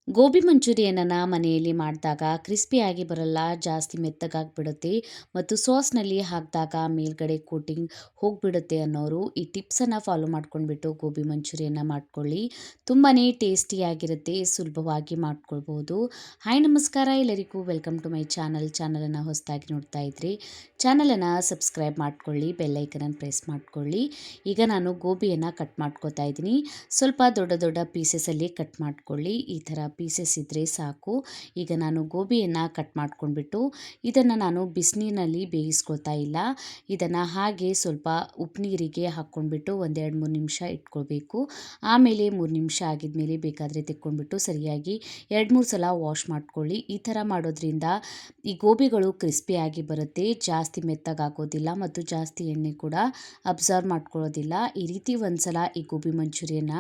ಗೋಬಿ ಮಂಚೂರಿಯನನ್ನು ಮನೆಯಲ್ಲಿ ಮಾಡಿದಾಗ ಕ್ರಿಸ್ಪಿಯಾಗಿ ಬರಲ್ಲ, ಜಾಸ್ತಿ ಮೆತ್ತಗಾಗಿಬಿಡುತ್ತೆ ಮತ್ತು ಸಾಸ್ನಲ್ಲಿ ಹಾಕಿದಾಗ ಮೇಲ್ಗಡೆ ಕೋಟಿಂಗ್ ಹೋಗಿಬಿಡುತ್ತೆ ಅನ್ನೋರು ಈ ಟಿಪ್ಸನ್ನು ಫಾಲೋ ಮಾಡ್ಕೊಂಡ್ಬಿಟ್ಟು ಗೋಬಿ ಮಂಚೂರಿಯನ್ನ ಮಾಡ್ಕೊಳ್ಳಿ. ತುಂಬಾ ಟೇಸ್ಟಿಯಾಗಿರುತ್ತೆ, ಸುಲಭವಾಗಿ ಮಾಡ್ಕೊಳ್ಬೋದು. ಹಾಯ್ ನಮಸ್ಕಾರ ಎಲ್ಲರಿಗೂ, ವೆಲ್ಕಮ್ ಟು ಮೈ ಚಾನಲನ್ನು ಹೊಸದಾಗಿ ನೋಡ್ತಾ ಇದ್ರಿ ಚಾನಲನ್ನು ಸಬ್ಸ್ಕ್ರೈಬ್ ಮಾಡ್ಕೊಳ್ಳಿ, ಬೆಲ್ಲೈಕನನ್ನು ಪ್ರೆಸ್ ಮಾಡ್ಕೊಳ್ಳಿ. ಈಗ ನಾನು ಗೋಬಿಯನ್ನು ಕಟ್ ಮಾಡ್ಕೋತಾ ಇದ್ದೀನಿ. ಸ್ವಲ್ಪ ದೊಡ್ಡ ದೊಡ್ಡ ಪೀಸಸಲ್ಲಿ ಕಟ್ ಮಾಡ್ಕೊಳ್ಳಿ. ಈ ಥರ ಪೀಸಸ್ ಇದ್ದರೆ ಸಾಕು. ಈಗ ನಾನು ಗೋಬಿಯನ್ನು ಕಟ್ ಮಾಡ್ಕೊಂಡ್ಬಿಟ್ಟು ಇದನ್ನು ನಾನು ಬಿಸಿನೀರಿನಲ್ಲಿ ಬೇಯಿಸ್ಕೊಳ್ತಾ ಇಲ್ಲ. ಇದನ್ನು ಹಾಗೆ ಸ್ವಲ್ಪ ಉಪ್ಪು ನೀರಿಗೆ ಹಾಕ್ಕೊಂಡ್ಬಿಟ್ಟು 1-2-3 ನಿಮಿಷ ಇಟ್ಕೊಳ್ಬೇಕು. ಆಮೇಲೆ 3 ನಿಮಿಷ ಆಗಿದ್ಮೇಲೆ ಬೇಕಾದರೆ ತೆಕ್ಕೊಂಡ್ಬಿಟ್ಟು ಸರಿಯಾಗಿ 2-3 ಸಲ ವಾಶ್ ಮಾಡ್ಕೊಳ್ಳಿ. ಈ ಥರ ಮಾಡೋದ್ರಿಂದ ಈ ಗೋಬಿಗಳು ಕ್ರಿಸ್ಪಿಯಾಗಿ ಬರುತ್ತೆ, ಜಾಸ್ತಿ ಮೆತ್ತಗಾಗೋದಿಲ್ಲ ಮತ್ತು ಜಾಸ್ತಿ ಎಣ್ಣೆ ಕೂಡ ಅಬ್ಸರ್ವ್ ಮಾಡ್ಕೊಳ್ಳೋದಿಲ್ಲ. ಈ ರೀತಿ ಒಂದ್ಸಲ ಈ ಗೋಬಿ ಮಂಚೂರಿಯನ್ನ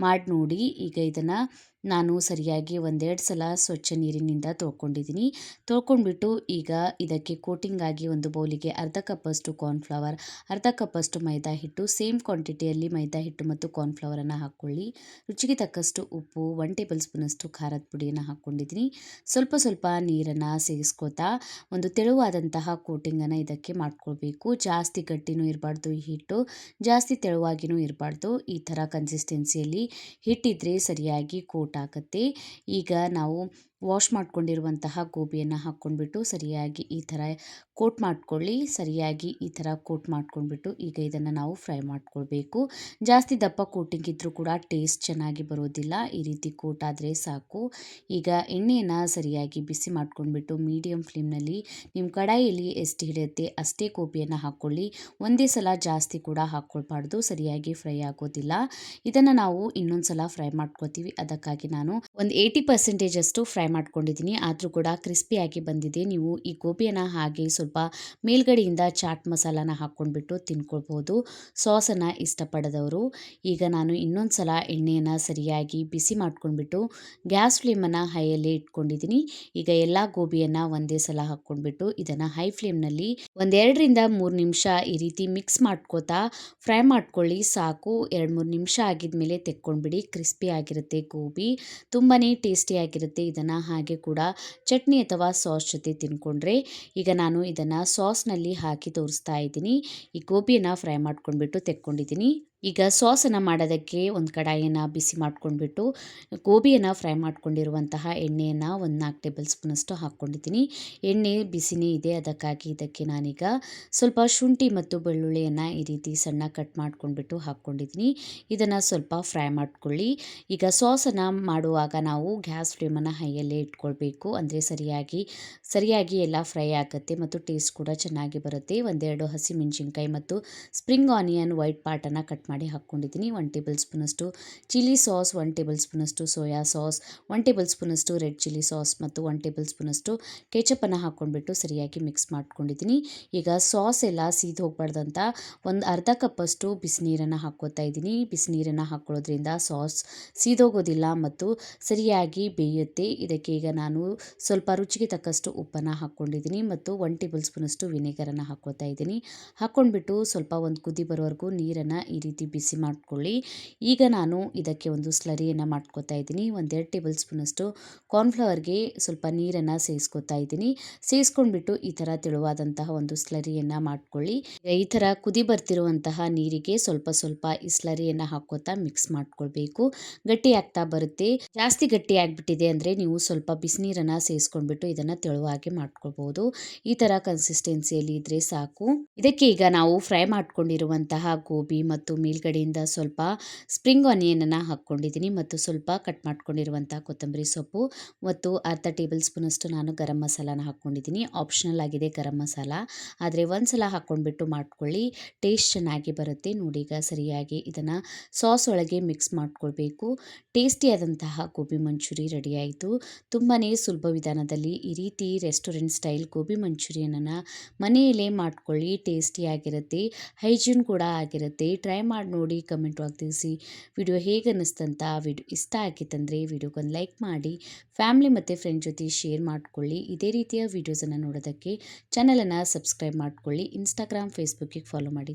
ಮಾಡಿ ನೋಡಿ. ಈಗ ಇದನ್ನು ನಾನು ಸರಿಯಾಗಿ 1-2 ಸಲ ಸ್ವಚ್ಛ ನೀರಿನಿಂದ ತೊಳ್ಕೊಂಡಿದ್ದೀನಿ. ತೊಳ್ಕೊಂಡ್ಬಿಟ್ಟು ಈಗ ಇದಕ್ಕೆ ಕೋಟಿಂಗ್ ಆಗಿ ಒಂದು ಬೌಲಿಗೆ ಅರ್ಧ ಕಪ್ಪಷ್ಟು ಕಾರ್ನ್ಫ್ಲವರ್, ಅರ್ಧ ಕಪ್ಪಷ್ಟು ಮೈದಾ ಹಿಟ್ಟು, ಸೇಮ್ ಕ್ವಾಂಟಿಟಿಯಲ್ಲಿ ಮೈದಾ ಹಿಟ್ಟು ಮತ್ತು ಕಾರ್ನ್ಫ್ಲವರನ್ನು ಹಾಕ್ಕೊಳ್ಳಿ. ರುಚಿಗೆ ತಕ್ಕಷ್ಟು ಉಪ್ಪು, 1 ಟೇಬಲ್ ಸ್ಪೂನಷ್ಟು ಖಾರದ ಪುಡಿಯನ್ನು ಹಾಕ್ಕೊಂಡಿದ್ದೀನಿ. ಸ್ವಲ್ಪ ಸ್ವಲ್ಪ ನೀರನ್ನು ಸೇರಿಸ್ಕೋತಾ ಒಂದು ತೆಳುವಾದಂತಹ ಕೋಟಿಂಗನ್ನು ಇದಕ್ಕೆ ಮಾಡ್ಕೊಳ್ಬೇಕು. ಜಾಸ್ತಿ ಗಟ್ಟಿನೂ ಇರಬಾರ್ದು ಈ ಹಿಟ್ಟು, ಜಾಸ್ತಿ ತೆಳುವಾಗಿನೂ ಇರಬಾರ್ದು. ಈ ಥರ ಕನ್ಸಿಸ್ಟೆನ್ಸಿಯಲ್ಲಿ ಹಿಟ್ಟಿದ್ರೆ ಸರಿಯಾಗಿ ಕೋಟ್ ಆಗುತ್ತೆ. ಈಗ ನಾವು ವಾಶ್ ಮಾಡ್ಕೊಂಡಿರುವಂತಹ ಗೋಬಿಯನ್ನು ಹಾಕ್ಕೊಂಡ್ಬಿಟ್ಟು ಸರಿಯಾಗಿ ಈ ಥರ ಕೋಟ್ ಮಾಡ್ಕೊಳ್ಳಿ. ಸರಿಯಾಗಿ ಈ ಥರ ಕೋಟ್ ಮಾಡ್ಕೊಂಡ್ಬಿಟ್ಟು ಈಗ ಇದನ್ನು ನಾವು ಫ್ರೈ ಮಾಡ್ಕೊಳ್ಬೇಕು. ಜಾಸ್ತಿ ದಪ್ಪ ಕೋಟಿಂಗ್ ಇದ್ದರೂ ಕೂಡ ಟೇಸ್ಟ್ ಚೆನ್ನಾಗಿ ಬರೋದಿಲ್ಲ. ಈ ರೀತಿ ಕೋಟ್ ಆದರೆ ಸಾಕು. ಈಗ ಎಣ್ಣೆಯನ್ನು ಸರಿಯಾಗಿ ಬಿಸಿ ಮಾಡ್ಕೊಂಡ್ಬಿಟ್ಟು ಮೀಡಿಯಮ್ ಫ್ಲೇಮ್ನಲ್ಲಿ ನಿಮ್ಮ ಕಡಾಯಿಯಲ್ಲಿ ಎಷ್ಟು ಹಿಡಿಯುತ್ತೆ ಅಷ್ಟೇ ಗೋಬಿಯನ್ನು ಹಾಕ್ಕೊಳ್ಳಿ. ಒಂದೇ ಸಲ ಜಾಸ್ತಿ ಕೂಡ ಹಾಕ್ಕೊಳ್ಬಾರ್ದು, ಸರಿಯಾಗಿ ಫ್ರೈ ಆಗೋದಿಲ್ಲ. ಇದನ್ನು ನಾವು ಇನ್ನೊಂದು ಸಲ ಫ್ರೈ ಮಾಡ್ಕೊತೀವಿ. ಅದಕ್ಕಾಗಿ ನಾನು ಒಂದು 80% ಅಷ್ಟು ಫ್ರೈ ಮಾಡ್ಕೊಂಡಿದ್ದೀನಿ. ಆದರೂ ಕೂಡ ಕ್ರಿಸ್ಪಿಯಾಗಿ ಬಂದಿದೆ. ನೀವು ಈ ಗೋಬಿಯನ್ನು ಹಾಗೆ ಸ್ವಲ್ಪ ಮೇಲ್ಗಡೆಯಿಂದ ಚಾಟ್ ಮಸಾಲಾನ ಹಾಕ್ಕೊಂಡ್ಬಿಟ್ಟು ತಿನ್ಕೊಳ್ಬೋದು, ಸಾಸನ್ನು ಇಷ್ಟಪಡದವರು. ಈಗ ನಾನು ಇನ್ನೊಂದು ಸಲ ಎಣ್ಣೆಯನ್ನು ಸರಿಯಾಗಿ ಬಿಸಿ ಮಾಡ್ಕೊಂಡ್ಬಿಟ್ಟು ಗ್ಯಾಸ್ ಫ್ಲೇಮನ್ನು ಹೈಯಲ್ಲೇ ಇಟ್ಕೊಂಡಿದ್ದೀನಿ. ಈಗ ಎಲ್ಲ ಗೋಬಿಯನ್ನು ಒಂದೇ ಸಲ ಹಾಕ್ಕೊಂಡ್ಬಿಟ್ಟು ಇದನ್ನು ಹೈ ಫ್ಲೇಮ್ನಲ್ಲಿ 1-2-3 ನಿಮಿಷ ಈ ರೀತಿ ಮಿಕ್ಸ್ ಮಾಡ್ಕೋತಾ ಫ್ರೈ ಮಾಡ್ಕೊಳ್ಳಿ. ಸಾಕು. 2-3 ನಿಮಿಷ ಆಗಿದ್ಮೇಲೆ ತೆಕ್ಕೊಂಡ್ಬಿಡಿ. ಕ್ರಿಸ್ಪಿ ಆಗಿರುತ್ತೆ ಗೋಬಿ, ತುಂಬಾ ಟೇಸ್ಟಿಯಾಗಿರುತ್ತೆ. ಇದನ್ನು ಹಾಗೆ ಕೂಡ ಚಟ್ನಿ ಅಥವಾ ಸಾಸ್ ಜೊತೆ ತಿನ್ಕೊಂಡ್ರೆ. ಈಗ ನಾನು ಇದನ್ನು ಸಾಸ್ನಲ್ಲಿ ಹಾಕಿ ತೋರಿಸ್ತಾ ಇದ್ದೀನಿ. ಈ ಗೋಬಿಯನ್ನು ಫ್ರೈ ಮಾಡ್ಕೊಂಡ್ಬಿಟ್ಟು ತೆಕ್ಕೊಂಡಿದ್ದೀನಿ. ಈಗ ಸಾಸನ್ನು ಮಾಡೋದಕ್ಕೆ ಒಂದು ಕಡಾಯಿಯನ್ನು ಬಿಸಿ ಮಾಡ್ಕೊಂಡ್ಬಿಟ್ಟು ಗೋಬಿಯನ್ನು ಫ್ರೈ ಮಾಡ್ಕೊಂಡಿರುವಂತಹ ಎಣ್ಣೆಯನ್ನು 1-4 ಟೇಬಲ್ ಸ್ಪೂನಷ್ಟು ಹಾಕ್ಕೊಂಡಿದ್ದೀನಿ. ಎಣ್ಣೆ ಬಿಸಿನೇ ಇದೆ, ಅದಕ್ಕಾಗಿ ಇದಕ್ಕೆ ನಾನೀಗ ಸ್ವಲ್ಪ ಶುಂಠಿ ಮತ್ತು ಬೆಳ್ಳುಳ್ಳಿಯನ್ನು ಈ ರೀತಿ ಸಣ್ಣ ಕಟ್ ಮಾಡ್ಕೊಂಡ್ಬಿಟ್ಟು ಹಾಕ್ಕೊಂಡಿದ್ದೀನಿ. ಇದನ್ನು ಸ್ವಲ್ಪ ಫ್ರೈ ಮಾಡ್ಕೊಳ್ಳಿ. ಈಗ ಸಾಸನ್ನು ಮಾಡುವಾಗ ನಾವು ಗ್ಯಾಸ್ ಫ್ಲೇಮನ್ನು ಹೈಯಲ್ಲೇ ಇಟ್ಕೊಳ್ಬೇಕು, ಅಂದರೆ ಸರಿಯಾಗಿ ಎಲ್ಲ ಫ್ರೈ ಆಗುತ್ತೆ ಮತ್ತು ಟೇಸ್ಟ್ ಕೂಡ ಚೆನ್ನಾಗಿ ಬರುತ್ತೆ. 1-2 ಹಸಿಮೆಣಸಿನ್ಕಾಯಿ ಮತ್ತು ಸ್ಪ್ರಿಂಗ್ ಆನಿಯನ್ ವೈಟ್ ಪಾರ್ಟನ್ನು ಕಟ್ ಮಾಡಿ ಹಾಕ್ಕೊಂಡಿದ್ದೀನಿ. 1 ಟೇಬಲ್ ಸ್ಪೂನಷ್ಟು ಚಿಲ್ಲಿ ಸಾಸ್, 1 ಟೇಬಲ್ ಸ್ಪೂನಷ್ಟು ಸೋಯಾ ಸಾಸ್, 1 ಟೇಬಲ್ ಸ್ಪೂನಷ್ಟು ರೆಡ್ ಚಿಲ್ಲಿ ಸಾಸ್ ಮತ್ತು 1 ಟೇಬಲ್ ಸ್ಪೂನಷ್ಟು ಕೆಚಪನ್ನು ಹಾಕ್ಕೊಂಡ್ಬಿಟ್ಟು ಸರಿಯಾಗಿ ಮಿಕ್ಸ್ ಮಾಡ್ಕೊಂಡಿದ್ದೀನಿ. ಈಗ ಸಾಸ್ ಎಲ್ಲ ಸೀದು ಹೋಗ್ಬಾರ್ದಂತ ಒಂದು ಅರ್ಧ ಕಪ್ಪಷ್ಟು ಬಿಸಿನೀರನ್ನು ಹಾಕ್ಕೋತಾ ಇದ್ದೀನಿ. ಬಿಸಿನೀರನ್ನು ಹಾಕ್ಕೊಳ್ಳೋದ್ರಿಂದ ಸಾಸ್ ಸೀದೋಗೋದಿಲ್ಲ ಮತ್ತು ಸರಿಯಾಗಿ ಬೇಯುತ್ತೆ. ಇದಕ್ಕೆ ಈಗ ನಾನು ಸ್ವಲ್ಪ ರುಚಿಗೆ ತಕ್ಕಷ್ಟು ಉಪ್ಪನ್ನು ಹಾಕ್ಕೊಂಡಿದ್ದೀನಿ ಮತ್ತು 1 ಟೇಬಲ್ ಸ್ಪೂನಷ್ಟು ವಿನೆಗರನ್ನು ಹಾಕ್ಕೋತಾ ಇದ್ದೀನಿ. ಹಾಕ್ಕೊಂಡ್ಬಿಟ್ಟು ಸ್ವಲ್ಪ ಒಂದು ಕುದಿ ಬರೋವರೆಗೂ ನೀರನ್ನು ಈ ರೀತಿ ಬಿಸಿ ಮಾಡ್ಕೊಳ್ಳಿ. ಈಗ ನಾನು ಇದಕ್ಕೆ ಒಂದು ಸ್ಲರಿಯನ್ನು ಮಾಡ್ಕೋತಾ ಇದ್ದೀನಿ. 1-2 ಟೇಬಲ್ ಸ್ಪೂನಷ್ಟು ಕಾರ್ನ್ಫ್ಲವರ್ಗೆ ಸ್ವಲ್ಪ ನೀರನ್ನು ಸೇರಿಸ್ಕೋತಾ ಇದ್ದೀನಿ. ಸೇರಿಸ್ಕೊಂಡ್ಬಿಟ್ಟು ಈ ಥರ ತೆಳುವಾದಂತಹ ಒಂದು ಸ್ಲರಿಯನ್ನು ಮಾಡ್ಕೊಳ್ಳಿ. ಈ ಥರ ಕುದಿ ಬರ್ತಿರುವಂತಹ ನೀರಿಗೆ ಸ್ವಲ್ಪ ಸ್ವಲ್ಪ ಈ ಸ್ಲರಿಯನ್ನು ಹಾಕೋತಾ ಮಿಕ್ಸ್ ಮಾಡ್ಕೊಳ್ಬೇಕು. ಗಟ್ಟಿ ಆಗ್ತಾ ಬರುತ್ತೆ. ಜಾಸ್ತಿ ಗಟ್ಟಿ ಆಗಿಬಿಟ್ಟಿದೆ ಅಂದರೆ ನೀವು ಸ್ವಲ್ಪ ಬಿಸಿನೀರನ್ನು ಸೇರಿಸ್ಕೊಂಡ್ಬಿಟ್ಟು ಇದನ್ನು ತೆಳುವಾಗಿ ಮಾಡ್ಕೊಳ್ಬೋದು. ಈ ಥರ ಕನ್ಸಿಸ್ಟೆನ್ಸಿಯಲ್ಲಿ ಇದ್ದರೆ ಸಾಕು. ಇದಕ್ಕೆ ಈಗ ನಾವು ಫ್ರೈ ಮಾಡ್ಕೊಂಡಿರುವಂತಹ ಗೋಬಿ ಮತ್ತು ಮೇಲ್ಗಡೆಯಿಂದ ಸ್ವಲ್ಪ ಸ್ಪ್ರಿಂಗ್ ಆನಿಯನನ್ನು ಹಾಕ್ಕೊಂಡಿದ್ದೀನಿ ಮತ್ತು ಸ್ವಲ್ಪ ಕಟ್ ಮಾಡ್ಕೊಂಡಿರುವಂತಹ ಕೊತ್ತಂಬರಿ ಸೊಪ್ಪು ಮತ್ತು ಅರ್ಧ ಟೇಬಲ್ ಸ್ಪೂನಷ್ಟು ನಾನು ಗರಂ ಮಸಾಲಾನ ಹಾಕ್ಕೊಂಡಿದ್ದೀನಿ. ಆಪ್ಷನಲ್ ಆಗಿದೆ ಗರಂ ಮಸಾಲ, ಆದರೆ ಒಂದು ಸಲ ಹಾಕ್ಕೊಂಡ್ಬಿಟ್ಟು ಮಾಡ್ಕೊಳ್ಳಿ, ಟೇಸ್ಟ್ ಚೆನ್ನಾಗಿ ಬರುತ್ತೆ. ನೋಡಿ, ಈಗ ಸರಿಯಾಗಿ ಇದನ್ನು ಸಾಸ್ ಒಳಗೆ ಮಿಕ್ಸ್ ಮಾಡ್ಕೊಳ್ಬೇಕು. ಟೇಸ್ಟಿಯಾದಂತಹ ಗೋಬಿ ಮಂಚೂರಿ ರೆಡಿ ಆಯಿತು. ತುಂಬಾ ಸುಲಭ ವಿಧಾನದಲ್ಲಿ ಈ ರೀತಿ ರೆಸ್ಟೋರೆಂಟ್ ಸ್ಟೈಲ್ ಗೋಬಿ ಮಂಚೂರಿಯನನ್ನು ಮನೆಯಲ್ಲೇ ಮಾಡ್ಕೊಳ್ಳಿ. ಟೇಸ್ಟಿಯಾಗಿರುತ್ತೆ, ಹೈಜೀನ್ ಕೂಡ ಆಗಿರುತ್ತೆ. ಟ್ರೈ ಮಾಡಿ ನೋಡಿ, ಕಮೆಂಟ್ ಒಳಗೆ ತಿಳಿಸಿ ವಿಡಿಯೋ ಹೇಗೆ ಅನ್ನಿಸ್ತಂತ. ವಿಡಿಯೋ ಇಷ್ಟ ಆಗಿತ್ತಂದರೆ ವಿಡಿಯೋಗೊಂದು ಲೈಕ್ ಮಾಡಿ, ಫ್ಯಾಮಿಲಿ ಮತ್ತು ಫ್ರೆಂಡ್ ಜೊತೆ ಶೇರ್ ಮಾಡ್ಕೊಳ್ಳಿ. ಇದೇ ರೀತಿಯ ವೀಡಿಯೋಸನ್ನು ನೋಡೋದಕ್ಕೆ ಚಾನಲನ್ನು ಸಬ್ಸ್ಕ್ರೈಬ್ ಮಾಡ್ಕೊಳ್ಳಿ. ಇನ್ಸ್ಟಾಗ್ರಾಮ್, ಫೇಸ್ಬುಕ್ಕಿಗೆ ಫಾಲೋ ಮಾಡಿ.